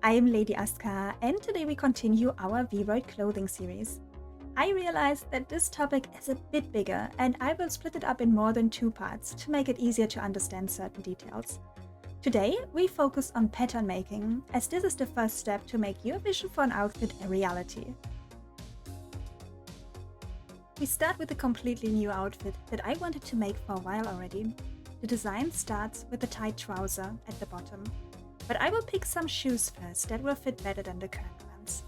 I am Lady Aska, and today we continue our Vroid clothing series. I realized that this topic is a bit bigger, and I will split it up in more than 2 parts to make it easier to understand certain details. Today we focus on pattern making, as this is the first step to make your vision for an outfit a reality. We start with a completely new outfit that I wanted to make for a while already. The design starts with a tight trouser at the bottom, but I will pick some shoes first that will fit better than the current ones.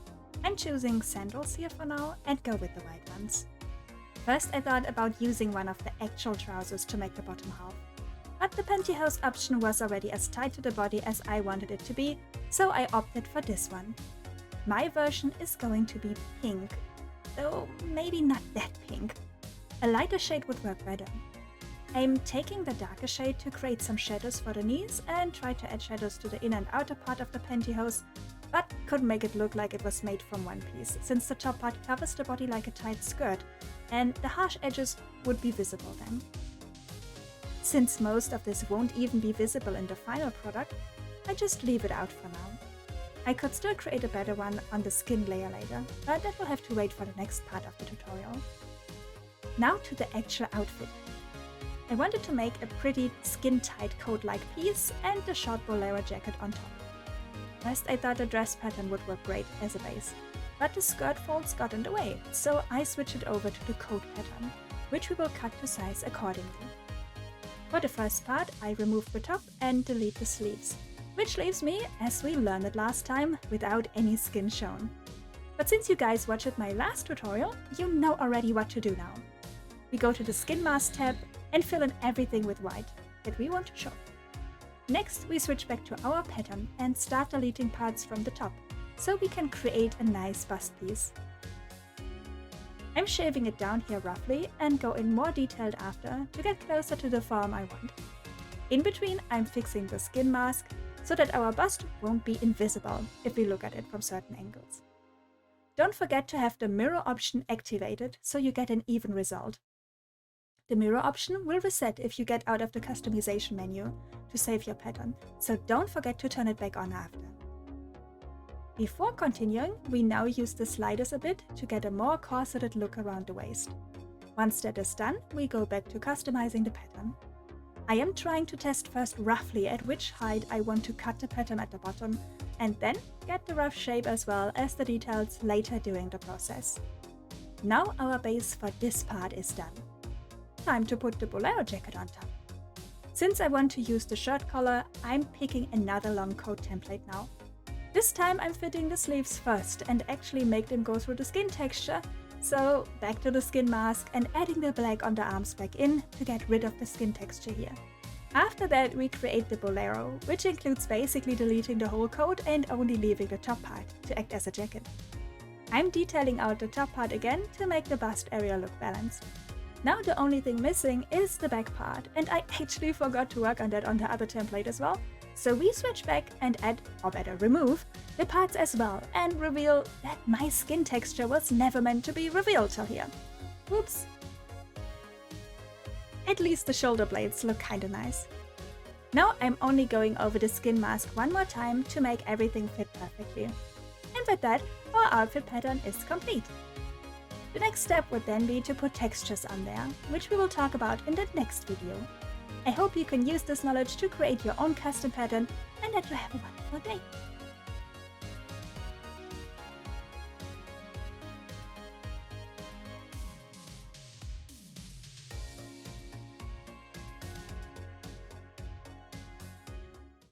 I'm choosing sandals here for now and go with the white ones. First I thought about using one of the actual trousers to make the bottom half, but the pantyhose option was already as tight to the body as I wanted it to be, so I opted for this one. My version is going to be pink, though maybe not that pink. A lighter shade would work better. I'm taking the darker shade to create some shadows for the knees and try to add shadows to the inner and outer part of the pantyhose, but couldn't make it look like it was made from one piece, since the top part covers the body like a tight skirt, and the harsh edges would be visible then. Since most of this won't even be visible in the final product, I just leave it out for now. I could still create a better one on the skin layer later, but that will have to wait for the next part of the tutorial. Now to the actual outfit. I wanted to make a pretty skin-tight coat-like piece and the short Bolero jacket on top. First I thought the dress pattern would work great as a base, but the skirt folds got in the way, so I switched it over to the coat pattern, which we will cut to size accordingly. For the first part I remove the top and delete the sleeves, which leaves me, as we learned it last time, without any skin shown. But since you guys watched my last tutorial, you know already what to do now. We go to the skin mask tab and fill in everything with white that we want to show. Next we switch back to our pattern and start deleting parts from the top, so we can create a nice bust piece. I'm shaving it down here roughly and go in more detailed after to get closer to the form I want. In between I'm fixing the skin mask so that our bust won't be invisible if we look at it from certain angles. Don't forget to have the mirror option activated so you get an even result. The mirror option will reset if you get out of the customization menu to save your pattern, so don't forget to turn it back on after. Before continuing, we now use the sliders a bit to get a more corseted look around the waist. Once that is done, we go back to customizing the pattern. I am trying to test first roughly at which height I want to cut the pattern at the bottom, and then get the rough shape as well as the details later during the process. Now our base for this part is done. Time to put the Bolero jacket on top. Since I want to use the shirt collar, I'm picking another long coat template now. This time I'm fitting the sleeves first and actually make them go through the skin texture, so back to the skin mask and adding the black on the arms back in to get rid of the skin texture here. After that we create the Bolero, which includes basically deleting the whole coat and only leaving the top part to act as a jacket. I'm detailing out the top part again to make the bust area look balanced. Now the only thing missing is the back part, and I actually forgot to work on that on the other template as well. So we switch back and add, or better remove, the parts as well and reveal that my skin texture was never meant to be revealed till here. Whoops. At least the shoulder blades look kinda nice. Now I'm only going over the skin mask one more time to make everything fit perfectly. And with that, our outfit pattern is complete. The next step would then be to put textures on there, which we will talk about in the next video. I hope you can use this knowledge to create your own custom pattern and that you have a wonderful day.